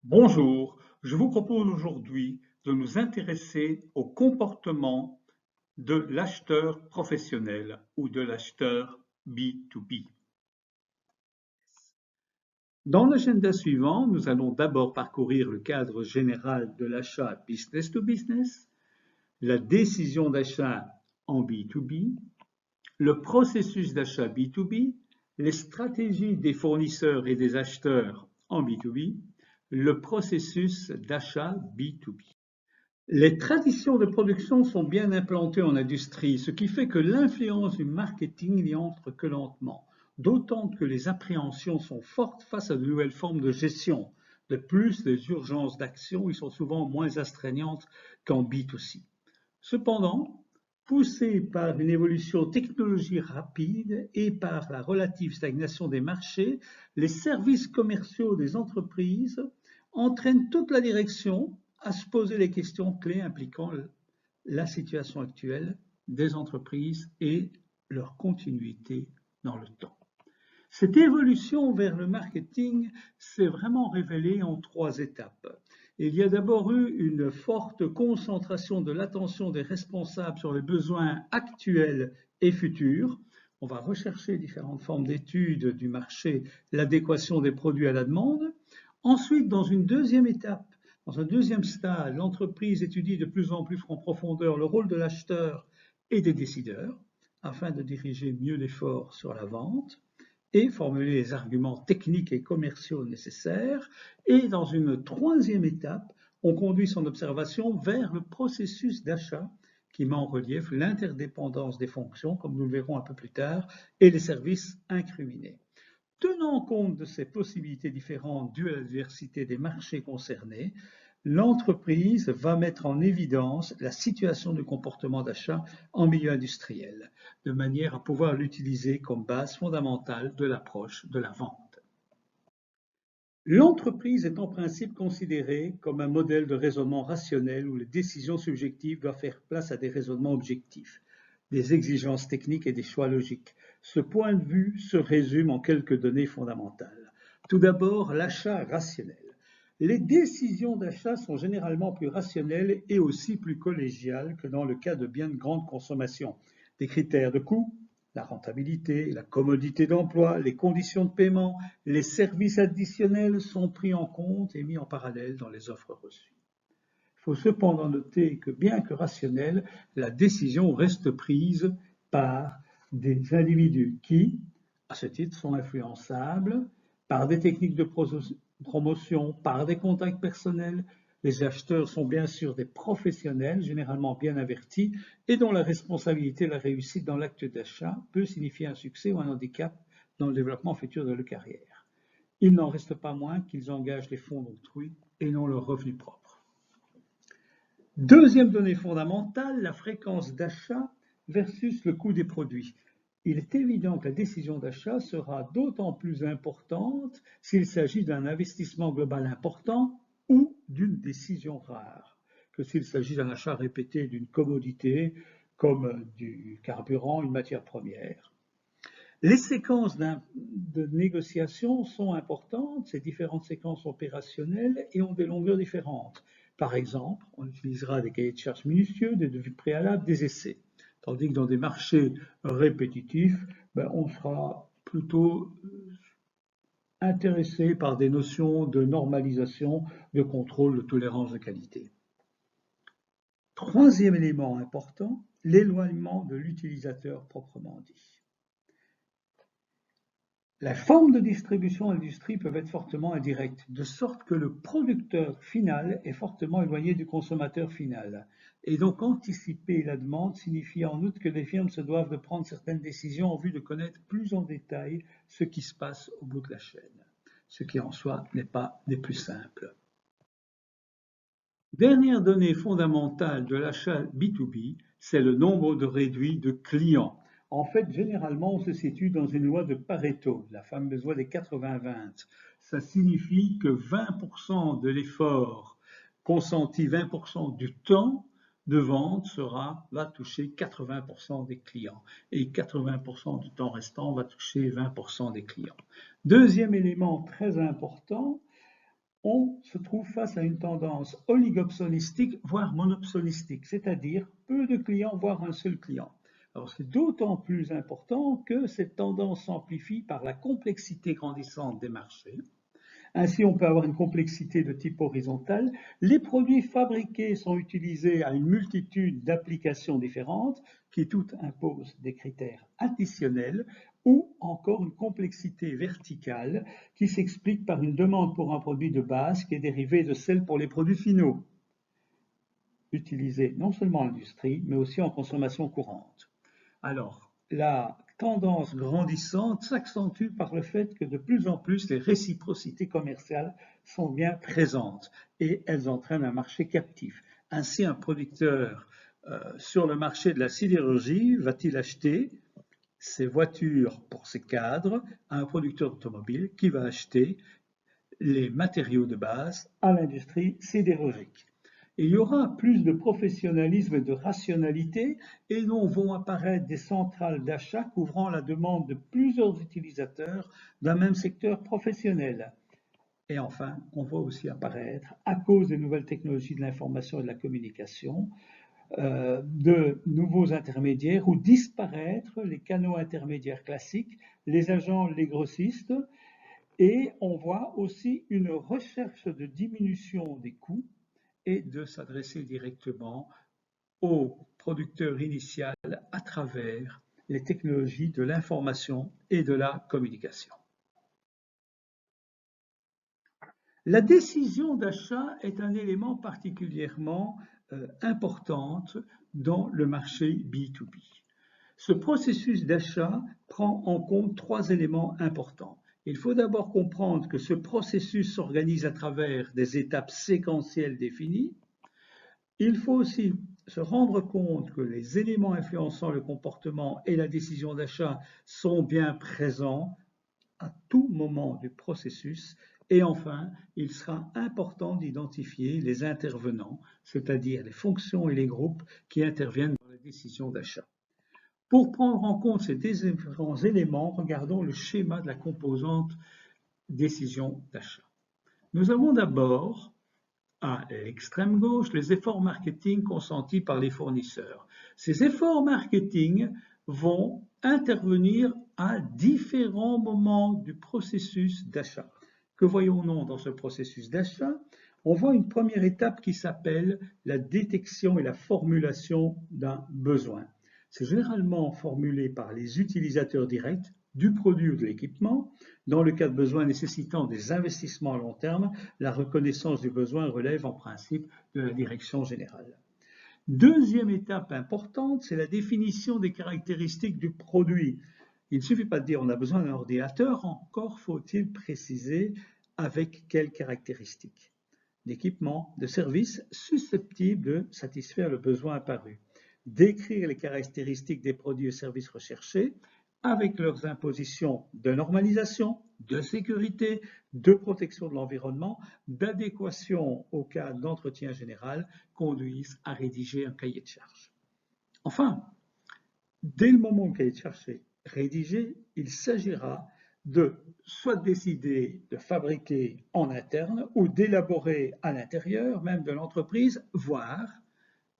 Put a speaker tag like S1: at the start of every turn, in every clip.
S1: Bonjour, je vous propose aujourd'hui de nous intéresser au comportement de l'acheteur professionnel ou de l'acheteur B2B. Dans l'agenda suivant, nous allons d'abord parcourir le cadre général de l'achat business to business, la décision d'achat en B2B, le processus d'achat B2B, les stratégies des fournisseurs et des acheteurs en B2B, le processus d'achat B2B. Les traditions de production sont bien implantées en industrie, ce qui fait que l'influence du marketing n'y entre que lentement, d'autant que les appréhensions sont fortes face à de nouvelles formes de gestion. De plus, les urgences d'action y sont souvent moins astreignantes qu'en B2C. Cependant, poussés par une évolution technologique rapide et par la relative stagnation des marchés, les services commerciaux des entreprises entraînent toute la direction à se poser les questions clés impliquant la situation actuelle des entreprises et leur continuité dans le temps. Cette évolution vers le marketing s'est vraiment révélée en trois étapes. Il y a d'abord eu une forte concentration de l'attention des responsables sur les besoins actuels et futurs. On va rechercher différentes formes d'études du marché, l'adéquation des produits à la demande. Ensuite, dans une deuxième étape, dans un deuxième stade, l'entreprise étudie de plus en plus en profondeur le rôle de l'acheteur et des décideurs afin de diriger mieux l'effort sur la vente et formuler les arguments techniques et commerciaux nécessaires. Et dans une troisième étape, on conduit son observation vers le processus d'achat qui met en relief l'interdépendance des fonctions, comme nous le verrons un peu plus tard, et les services incriminés. Tenant compte de ces possibilités différentes dues à la diversité des marchés concernés, l'entreprise va mettre en évidence la situation du comportement d'achat en milieu industriel, de manière à pouvoir l'utiliser comme base fondamentale de l'approche de la vente. L'entreprise est en principe considérée comme un modèle de raisonnement rationnel où les décisions subjectives doivent faire place à des raisonnements objectifs, des exigences techniques et des choix logiques. Ce point de vue se résume en quelques données fondamentales. Tout d'abord, l'achat rationnel. Les décisions d'achat sont généralement plus rationnelles et aussi plus collégiales que dans le cas de biens de grande consommation. Des critères de coût, la rentabilité, la commodité d'emploi, les conditions de paiement, les services additionnels sont pris en compte et mis en parallèle dans les offres reçues. Il faut cependant noter que bien que rationnelle, la décision reste prise par des individus qui, à ce titre, sont influençables par des techniques de promotion, par des contacts personnels. Les acheteurs sont bien sûr des professionnels, généralement bien avertis, et dont la responsabilité et la réussite dans l'acte d'achat peut signifier un succès ou un handicap dans le développement futur de leur carrière. Il n'en reste pas moins qu'ils engagent les fonds d'autrui et non leurs revenus propres. Deuxième donnée fondamentale, la fréquence d'achat versus le coût des produits. Il est évident que la décision d'achat sera d'autant plus importante s'il s'agit d'un investissement global important ou d'une décision rare que s'il s'agit d'un achat répété d'une commodité comme du carburant, une matière première. Les séquences de négociation sont importantes, ces différentes séquences opérationnelles et ont des longueurs différentes. Par exemple, on utilisera des cahiers de charges minutieux, des devis préalables, des essais. Tandis que dans des marchés répétitifs, on sera plutôt intéressé par des notions de normalisation, de contrôle, de tolérance de qualité. Troisième élément important, l'éloignement de l'utilisateur proprement dit. La forme de distribution à l'industrie peuvent être fortement indirectes, de sorte que le producteur final est fortement éloigné du consommateur final. Et donc anticiper la demande signifie en outre que les firmes se doivent de prendre certaines décisions en vue de connaître plus en détail ce qui se passe au bout de la chaîne, ce qui en soi n'est pas des plus simples. Dernière donnée fondamentale de l'achat B2B, c'est le nombre de réduits de clients. En fait, généralement, on se situe dans une loi de Pareto, la fameuse loi des 80-20. Ça signifie que 20% de l'effort consenti, 20% du temps de vente va toucher 80% des clients. Et 80% du temps restant va toucher 20% des clients. Deuxième élément très important, on se trouve face à une tendance oligopsolistique, voire monopsolistique, c'est-à-dire peu de clients, voire un seul client. Alors c'est d'autant plus important que cette tendance s'amplifie par la complexité grandissante des marchés. Ainsi, on peut avoir une complexité de type horizontal. Les produits fabriqués sont utilisés à une multitude d'applications différentes qui toutes imposent des critères additionnels ou encore une complexité verticale qui s'explique par une demande pour un produit de base qui est dérivée de celle pour les produits finaux, utilisés non seulement en industrie, mais aussi en consommation courante. Alors, la tendance grandissante s'accentue par le fait que de plus en plus les réciprocités commerciales sont bien présentes et elles entraînent un marché captif. Ainsi, un producteur sur le marché de la sidérurgie va-t-il acheter ses voitures pour ses cadres à un producteur automobile qui va acheter les matériaux de base à l'industrie sidérurgique. Et il y aura plus de professionnalisme et de rationalité et donc vont apparaître des centrales d'achat couvrant la demande de plusieurs utilisateurs d'un même secteur professionnel. Et enfin, on voit aussi apparaître, à cause des nouvelles technologies de l'information et de la communication, de nouveaux intermédiaires ou disparaître les canaux intermédiaires classiques, les agents, les grossistes, et on voit aussi une recherche de diminution des coûts et de s'adresser directement au producteur initial à travers les technologies de l'information et de la communication. La décision d'achat est un élément particulièrement important dans le marché B2B. Ce processus d'achat prend en compte 3 éléments importants. Il faut d'abord comprendre que ce processus s'organise à travers des étapes séquentielles définies. Il faut aussi se rendre compte que les éléments influençant le comportement et la décision d'achat sont bien présents à tout moment du processus. Et enfin, il sera important d'identifier les intervenants, c'est-à-dire les fonctions et les groupes qui interviennent dans la décision d'achat. Pour prendre en compte ces différents éléments, regardons le schéma de la composante décision d'achat. Nous avons d'abord à l'extrême gauche les efforts marketing consentis par les fournisseurs. Ces efforts marketing vont intervenir à différents moments du processus d'achat. Que voyons-nous dans ce processus d'achat? On voit une première étape qui s'appelle la détection et la formulation d'un besoin. C'est généralement formulé par les utilisateurs directs du produit ou de l'équipement. Dans le cas de besoins nécessitant des investissements à long terme, la reconnaissance du besoin relève en principe de la direction générale. Deuxième étape importante, c'est la définition des caractéristiques du produit. Il ne suffit pas de dire on a besoin d'un ordinateur, encore faut-il préciser avec quelles caractéristiques d'équipement, de services susceptibles de satisfaire le besoin apparu. Décrire les caractéristiques des produits et services recherchés avec leurs impositions de normalisation, de sécurité, de protection de l'environnement, d'adéquation au cas d'entretien général, conduisent à rédiger un cahier de charges. Enfin, dès le moment où le cahier de charges est rédigé, il s'agira de soit décider de fabriquer en interne ou d'élaborer à l'intérieur même de l'entreprise, voire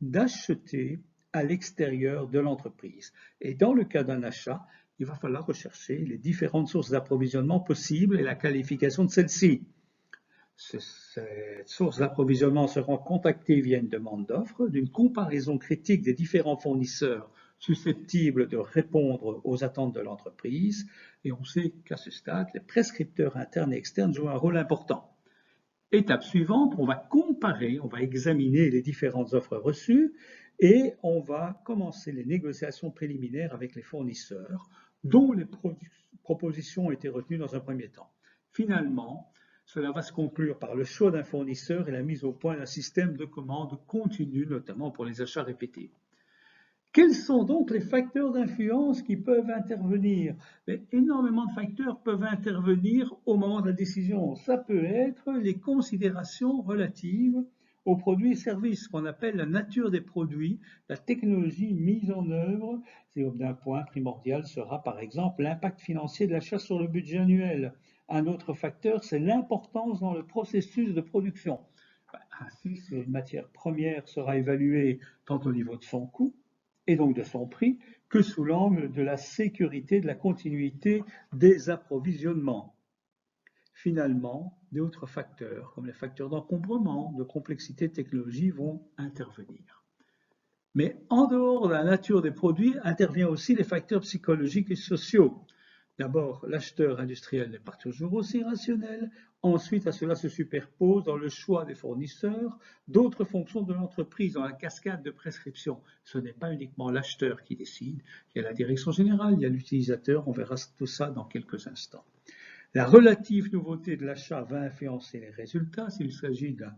S1: d'acheter à l'extérieur de l'entreprise. Et dans le cas d'un achat, il va falloir rechercher les différentes sources d'approvisionnement possibles et la qualification de celles-ci. Ces sources d'approvisionnement seront contactées via une demande d'offre, d'une comparaison critique des différents fournisseurs susceptibles de répondre aux attentes de l'entreprise. Et on sait qu'à ce stade, les prescripteurs internes et externes jouent un rôle important. Étape suivante, on va comparer, on va examiner les différentes offres reçues et on va commencer les négociations préliminaires avec les fournisseurs dont les propositions ont été retenues dans un premier temps. Finalement, cela va se conclure par le choix d'un fournisseur et la mise au point d'un système de commande continu, notamment pour les achats répétés. Quels sont donc les facteurs d'influence qui peuvent intervenir? Énormément de facteurs peuvent intervenir au moment de la décision. Ça peut être les considérations relatives aux produits et services, qu'on appelle la nature des produits, la technologie mise en œuvre. Un point primordial sera par exemple l'impact financier de l'achat sur le budget annuel, Un autre facteur, c'est l'importance dans le processus de production. Ainsi, une matière première sera évaluée tant au niveau de son coût et donc de son prix que sous l'angle de la sécurité, de la continuité des approvisionnements. Finalement, d'autres facteurs, comme les facteurs d'encombrement, de complexité de technologie, vont intervenir. Mais en dehors de la nature des produits, interviennent aussi les facteurs psychologiques et sociaux. D'abord, l'acheteur industriel n'est pas toujours aussi rationnel. Ensuite, à cela se superpose dans le choix des fournisseurs d'autres fonctions de l'entreprise dans la cascade de prescription. Ce n'est pas uniquement l'acheteur qui décide, il y a la direction générale, il y a l'utilisateur, on verra tout ça dans quelques instants. La relative nouveauté de l'achat va influencer les résultats s'il s'agit d'un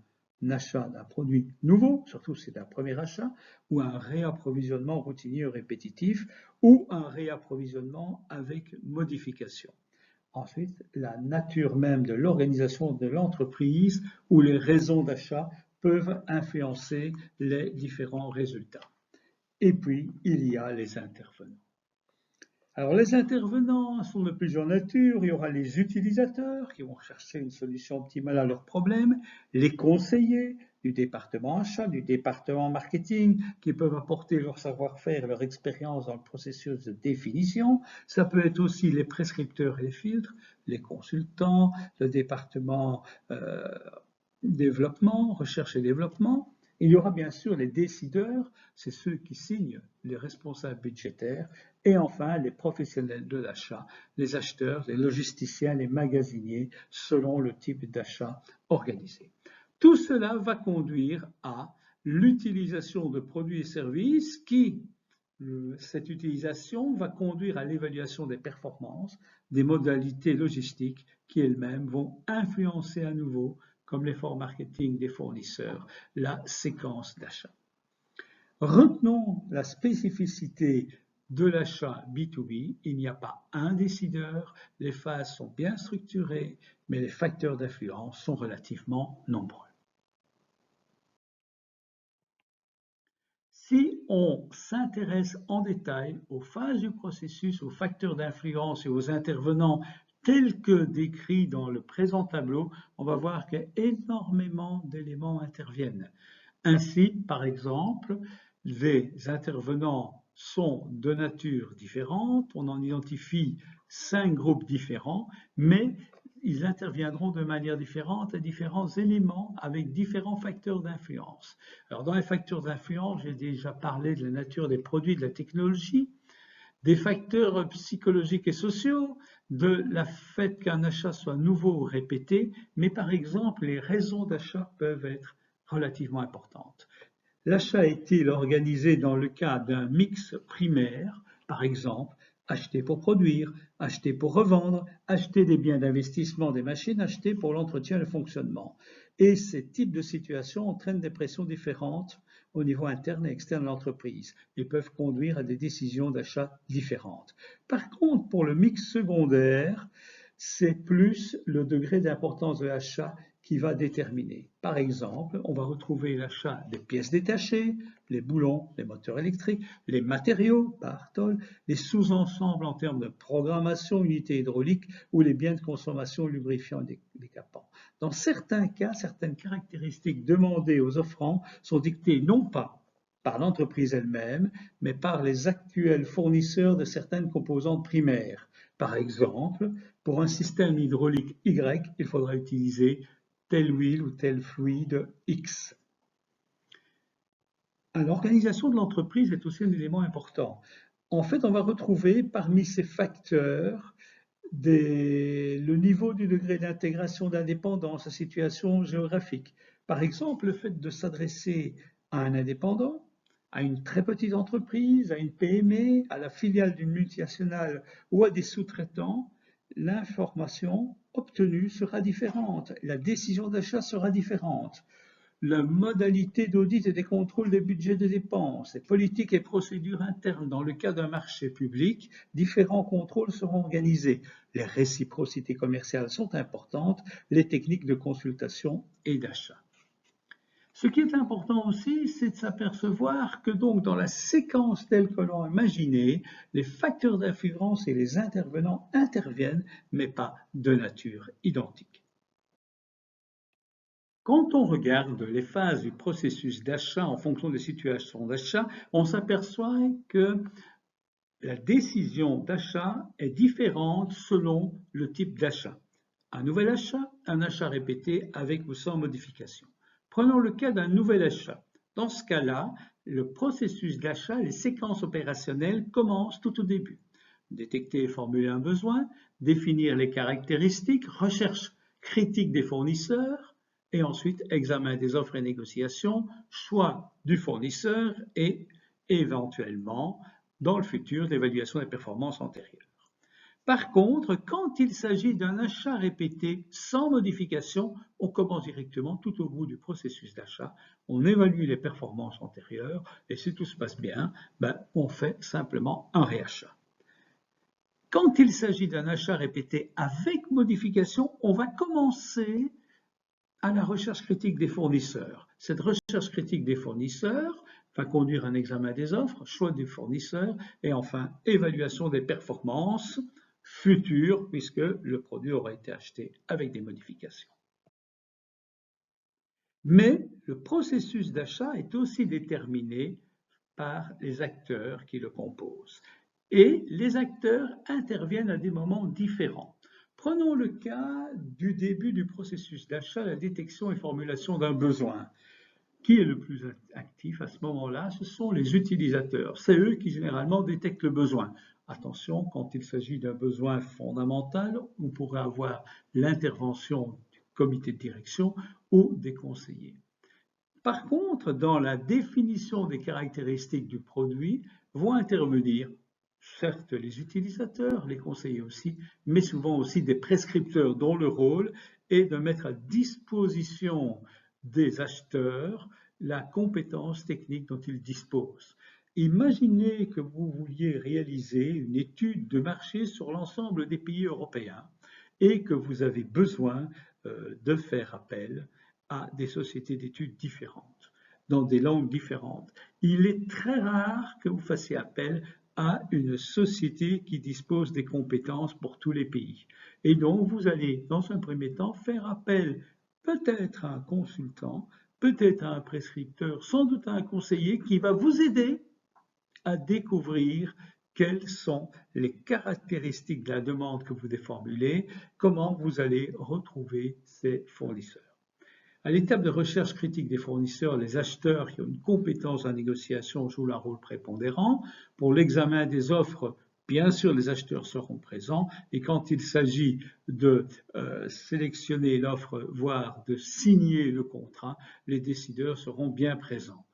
S1: achat d'un produit nouveau, surtout si c'est un premier achat, ou un réapprovisionnement routinier ou répétitif, ou un réapprovisionnement avec modification. Ensuite, la nature même de l'organisation de l'entreprise ou les raisons d'achat peuvent influencer les différents résultats. Et puis, il y a les intervenants. Alors, les intervenants sont de plusieurs natures. Il y aura les utilisateurs qui vont chercher une solution optimale à leurs problèmes, les conseillers du département achat, du département marketing, qui peuvent apporter leur savoir-faire, leur expérience dans le processus de définition. Ça peut être aussi les prescripteurs et les filtres, les consultants, le département développement, recherche et développement. Il y aura bien sûr les décideurs, c'est ceux qui signent les responsables budgétaires, et enfin les professionnels de l'achat, les acheteurs, les logisticiens, les magasiniers, selon le type d'achat organisé. Tout cela va conduire à l'utilisation de produits et services cette utilisation va conduire à l'évaluation des performances, des modalités logistiques qui elles-mêmes vont influencer à nouveau, comme l'effort marketing des fournisseurs, la séquence d'achat. Retenons la spécificité de l'achat B2B. Il n'y a pas un décideur, les phases sont bien structurées, mais les facteurs d'influence sont relativement nombreux. Si on s'intéresse en détail aux phases du processus, aux facteurs d'influence et aux intervenants tels que décrits dans le présent tableau, on va voir qu'énormément d'éléments interviennent. Ainsi, par exemple, les intervenants sont de nature différente, on en identifie 5 groupes différents, mais ils interviendront de manière différente à différents éléments avec différents facteurs d'influence. Alors dans les facteurs d'influence, j'ai déjà parlé de la nature des produits, de la technologie, des facteurs psychologiques et sociaux, de la fait qu'un achat soit nouveau ou répété, mais par exemple, les raisons d'achat peuvent être relativement importantes. L'achat est-il organisé dans le cas d'un mix primaire, par exemple, acheter pour produire, acheter pour revendre, acheter des biens d'investissement, des machines, acheter pour l'entretien et le fonctionnement. Et ces types de situations entraînent des pressions différentes au niveau interne et externe de l'entreprise et peuvent conduire à des décisions d'achat différentes. Par contre, pour le mix secondaire, c'est plus le degré d'importance de l'achat qui va déterminer. Par exemple, on va retrouver l'achat des pièces détachées, les boulons, les moteurs électriques, les matériaux, par tôle, les sous-ensembles en termes de programmation, unités hydrauliques ou les biens de consommation lubrifiants et décapants. Dans certains cas, certaines caractéristiques demandées aux offrants sont dictées non pas par l'entreprise elle-même, mais par les actuels fournisseurs de certaines composantes primaires. Par exemple, pour un système hydraulique Y, il faudra utiliser telle huile ou tel fluide X. L'organisation de l'entreprise est aussi un élément important. En fait, on va retrouver parmi ces facteurs le niveau du degré d'intégration d'indépendance, la situation géographique. Par exemple, le fait de s'adresser à un indépendant, à une très petite entreprise, à une PME, à la filiale d'une multinationale ou à des sous-traitants, l'information obtenue sera différente, la décision d'achat sera différente. La modalité d'audit et des contrôles des budgets de dépenses, les politiques et procédures internes dans le cas d'un marché public, différents contrôles seront organisés. Les réciprocités commerciales sont importantes, les techniques de consultation et d'achat. Ce qui est important aussi, c'est de s'apercevoir que donc dans la séquence telle que l'on a imaginé, les facteurs d'influence et les intervenants interviennent, mais pas de nature identique. Quand on regarde les phases du processus d'achat en fonction des situations d'achat, on s'aperçoit que la décision d'achat est différente selon le type d'achat. Un nouvel achat, un achat répété avec ou sans modification. Prenons le cas d'un nouvel achat. Dans ce cas-là, le processus d'achat, les séquences opérationnelles commencent tout au début. Détecter et formuler un besoin, définir les caractéristiques, recherche critique des fournisseurs, et ensuite examen des offres et négociations, choix du fournisseur et éventuellement, dans le futur, l'évaluation des performances antérieures. Par contre, quand il s'agit d'un achat répété sans modification, on commence directement tout au bout du processus d'achat, on évalue les performances antérieures et si tout se passe bien, on fait simplement un réachat. Quand il s'agit d'un achat répété avec modification, on va commencer à la recherche critique des fournisseurs. Cette recherche critique des fournisseurs va conduire à un examen des offres, choix des fournisseurs et enfin évaluation des performances futures puisque le produit aura été acheté avec des modifications. Mais le processus d'achat est aussi déterminé par les acteurs qui le composent. Et les acteurs interviennent à des moments différents. Prenons le cas du début du processus d'achat, la détection et formulation d'un besoin. Qui est le plus actif à ce moment-là? Ce sont les utilisateurs. C'est eux qui généralement détectent le besoin. Attention, quand il s'agit d'un besoin fondamental, on pourrait avoir l'intervention du comité de direction ou des conseillers. Par contre, dans la définition des caractéristiques du produit, vont intervenir certes les utilisateurs, les conseillers aussi, mais souvent aussi des prescripteurs dont le rôle est de mettre à disposition des acheteurs la compétence technique dont ils disposent. Imaginez que vous vouliez réaliser une étude de marché sur l'ensemble des pays européens et que vous avez besoin de faire appel à des sociétés d'études différentes, dans des langues différentes. Il est très rare que vous fassiez appel à une société qui dispose des compétences pour tous les pays. Et donc, vous allez, dans un premier temps, faire appel peut-être à un consultant, peut-être à un prescripteur, sans doute à un conseiller qui va vous aider à découvrir quelles sont les caractéristiques de la demande que vous déformulez, comment vous allez retrouver ces fournisseurs. À l'étape de recherche critique des fournisseurs, les acheteurs qui ont une compétence en négociation jouent un rôle prépondérant. Pour l'examen des offres, bien sûr, les acheteurs seront présents et quand il s'agit de sélectionner l'offre, voire de signer le contrat, les décideurs seront bien présents.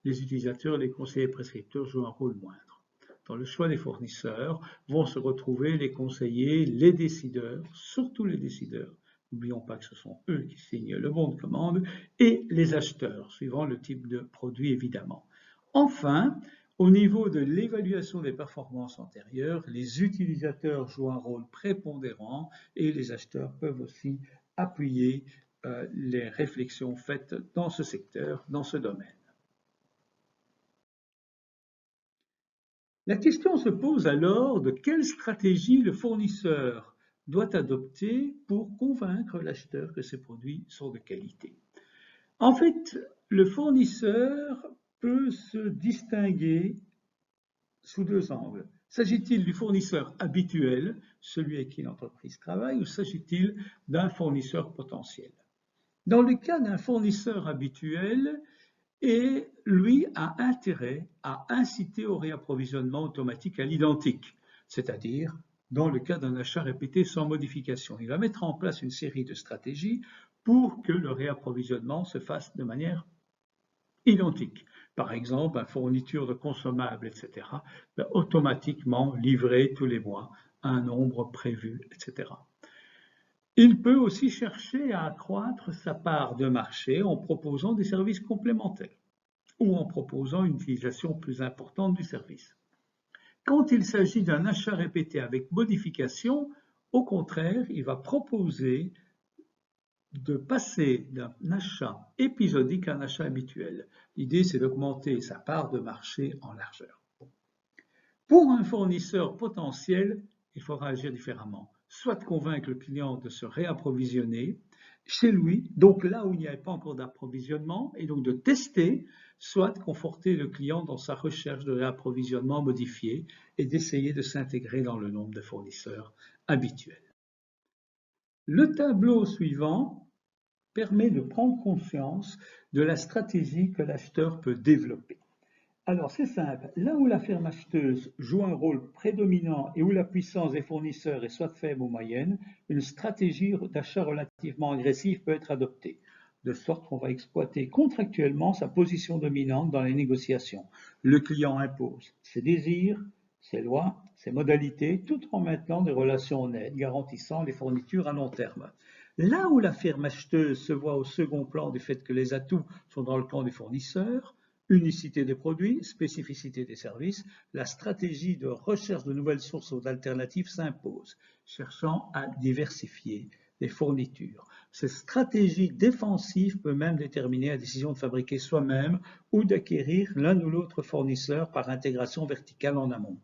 S1: Les utilisateurs, les conseillers prescripteurs jouent un rôle moindre. Dans le choix des fournisseurs vont se retrouver les conseillers, les décideurs, surtout les décideurs. N'oublions pas que ce sont eux qui signent le bon de commande, et les acheteurs, suivant le type de produit évidemment. Enfin, au niveau de l'évaluation des performances antérieures, les utilisateurs jouent un rôle prépondérant et les acheteurs peuvent aussi appuyer les réflexions faites dans ce secteur, dans ce domaine. La question se pose alors de quelle stratégie le fournisseur doit adopter pour convaincre l'acheteur que ses produits sont de qualité. En fait, le fournisseur peut se distinguer sous deux angles. S'agit-il du fournisseur habituel, celui avec qui l'entreprise travaille, ou s'agit-il d'un fournisseur potentiel? Dans le cas d'un fournisseur habituel, et lui a intérêt à inciter au réapprovisionnement automatique à l'identique, c'est-à-dire dans le cas d'un achat répété sans modification. Il va mettre en place une série de stratégies pour que le réapprovisionnement se fasse de manière identique. Par exemple, une fourniture de consommables, etc., automatiquement livrée tous les mois à un nombre prévu, etc. Il peut aussi chercher à accroître sa part de marché en proposant des services complémentaires ou en proposant une utilisation plus importante du service. Quand il s'agit d'un achat répété avec modification, au contraire, il va proposer de passer d'un achat épisodique à un achat habituel. L'idée, c'est d'augmenter sa part de marché en largeur. Pour un fournisseur potentiel, il faudra agir différemment. Soit convaincre le client de se réapprovisionner chez lui, donc là où il n'y avait pas encore d'approvisionnement, et donc de tester, soit conforter le client dans sa recherche de réapprovisionnement modifié et d'essayer de s'intégrer dans le nombre de fournisseurs habituels. Le tableau suivant permet de prendre conscience de la stratégie que l'acheteur peut développer. Alors c'est simple, là où la firme acheteuse joue un rôle prédominant et où la puissance des fournisseurs est soit faible ou moyenne, une stratégie d'achat relativement agressive peut être adoptée, de sorte qu'on va exploiter contractuellement sa position dominante dans les négociations. Le client impose ses désirs, ses lois, ses modalités, tout en maintenant des relations honnêtes, garantissant les fournitures à long terme. Là où la firme acheteuse se voit au second plan du fait que les atouts sont dans le camp du fournisseur, unicité des produits, spécificité des services, la stratégie de recherche de nouvelles sources ou d'alternatives s'impose, cherchant à diversifier les fournitures. Cette stratégie défensive peut même déterminer la décision de fabriquer soi-même ou d'acquérir l'un ou l'autre fournisseur par intégration verticale en amont.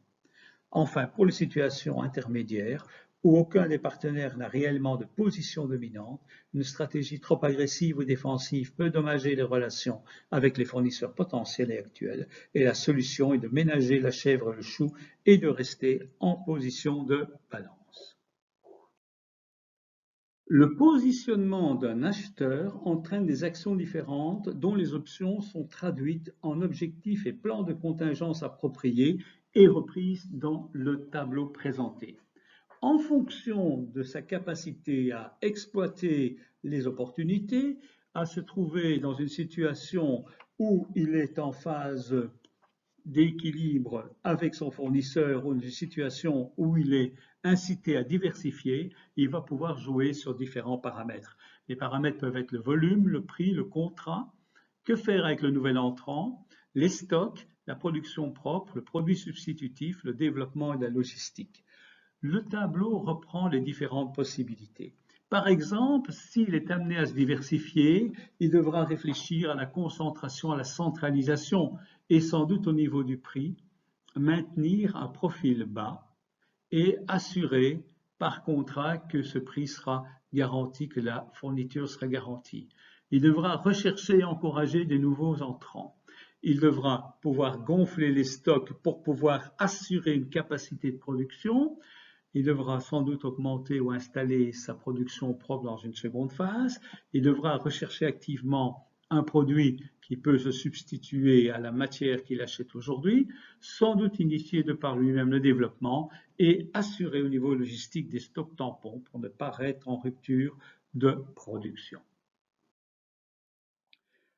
S1: Enfin, pour les situations intermédiaires, où aucun des partenaires n'a réellement de position dominante, une stratégie trop agressive ou défensive peut dommager les relations avec les fournisseurs potentiels et actuels, et la solution est de ménager la chèvre et le chou et de rester en position de balance. Le positionnement d'un acheteur entraîne des actions différentes dont les options sont traduites en objectifs et plans de contingence appropriés et reprises dans le tableau présenté. En fonction de sa capacité à exploiter les opportunités, à se trouver dans une situation où il est en phase d'équilibre avec son fournisseur ou une situation où il est incité à diversifier, il va pouvoir jouer sur différents paramètres. Les paramètres peuvent être le volume, le prix, le contrat, que faire avec le nouvel entrant, les stocks, la production propre, le produit substitutif, le développement et la logistique. Le tableau reprend les différentes possibilités. Par exemple, s'il est amené à se diversifier, il devra réfléchir à la concentration, à la centralisation et sans doute au niveau du prix, maintenir un profil bas et assurer par contrat que ce prix sera garanti, que la fourniture sera garantie. Il devra rechercher et encourager des nouveaux entrants. Il devra pouvoir gonfler les stocks pour pouvoir assurer une capacité de production. Il devra sans doute augmenter ou installer sa production propre dans une seconde phase. Il devra rechercher activement un produit qui peut se substituer à la matière qu'il achète aujourd'hui, sans doute initier de par lui-même le développement et assurer au niveau logistique des stocks tampons pour ne pas être en rupture de production.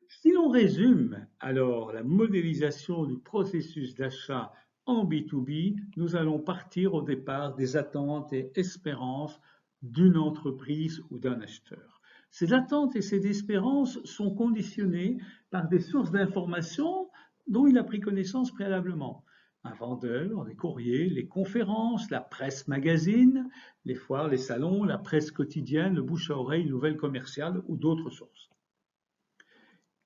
S1: Si l'on résume alors la modélisation du processus d'achat en B2B, nous allons partir au départ des attentes et espérances d'une entreprise ou d'un acheteur. Ces attentes et ces espérances sont conditionnées par des sources d'informations dont il a pris connaissance préalablement. Un vendeur, les courriers, les conférences, la presse magazine, les foires, les salons, la presse quotidienne, le bouche à oreille, nouvelles commerciales ou d'autres sources.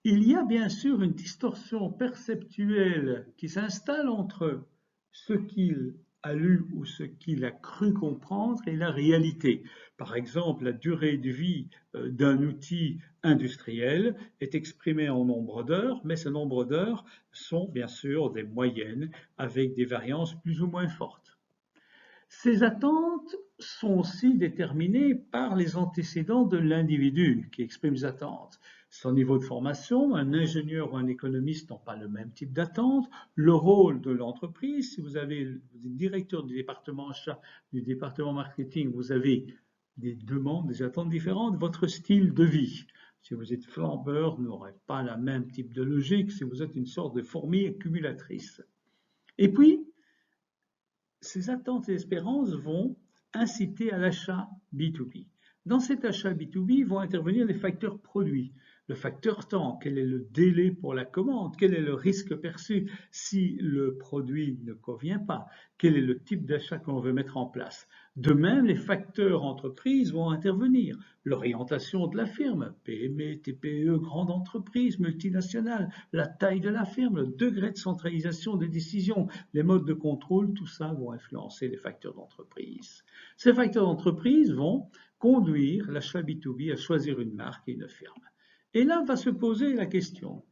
S1: Il y a bien sûr une distorsion perceptuelle qui s'installe entre ce qu'il a lu ou ce qu'il a cru comprendre et la réalité. Par exemple, la durée de vie d'un outil industriel est exprimée en nombre d'heures, mais ce nombre d'heures sont bien sûr des moyennes avec des variances plus ou moins fortes. Ces attentes sont aussi déterminées par les antécédents de l'individu qui exprime les attentes. Son niveau de formation, un ingénieur ou un économiste n'ont pas le même type d'attente. Le rôle de l'entreprise, si vous avez le directeur du département achat, du département marketing, vous avez des demandes, des attentes différentes. Votre style de vie, si vous êtes flambeur, n'aurez pas le même type de logique si vous êtes une sorte de fourmi accumulatrice. Et puis, ces attentes et espérances vont inciter à l'achat B2B. Dans cet achat B2B vont intervenir les facteurs produits. Le facteur temps, quel est le délai pour la commande, quel est le risque perçu si le produit ne convient pas, quel est le type d'achat qu'on veut mettre en place. De même, les facteurs entreprises vont intervenir. L'orientation de la firme, PME, TPE, grande entreprise, multinationale, la taille de la firme, le degré de centralisation des décisions, les modes de contrôle, tout ça vont influencer les facteurs d'entreprise. Ces facteurs d'entreprise vont conduire l'achat B2B à choisir une marque et une firme. Et là va se poser la question,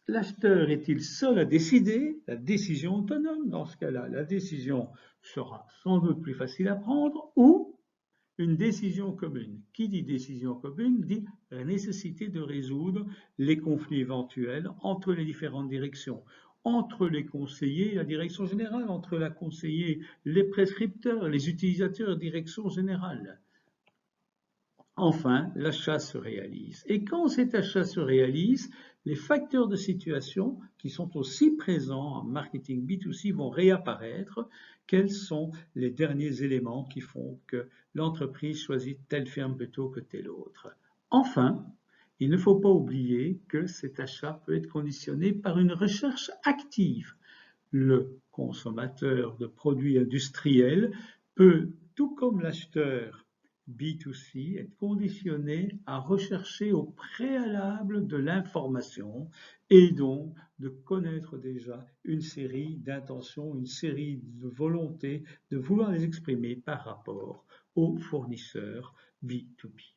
S1: l'acheteur est-il seul à décider? La décision autonome, dans ce cas-là, la décision sera sans doute plus facile à prendre, ou une décision commune. Qui dit décision commune dit la nécessité de résoudre les conflits éventuels entre les différentes directions, entre les conseillers et la direction générale, entre la conseiller, les prescripteurs, les utilisateurs et la direction générale. Enfin, l'achat se réalise. Et quand cet achat se réalise, les facteurs de situation qui sont aussi présents en marketing B2C vont réapparaître. Quels sont les derniers éléments qui font que l'entreprise choisit telle firme plutôt que telle autre? Enfin, il ne faut pas oublier que cet achat peut être conditionné par une recherche active. Le consommateur de produits industriels peut, tout comme l'acheteur B2C, être conditionné à rechercher au préalable de l'information et donc de connaître déjà une série d'intentions, une série de volontés, de vouloir les exprimer par rapport aux fournisseurs B2B.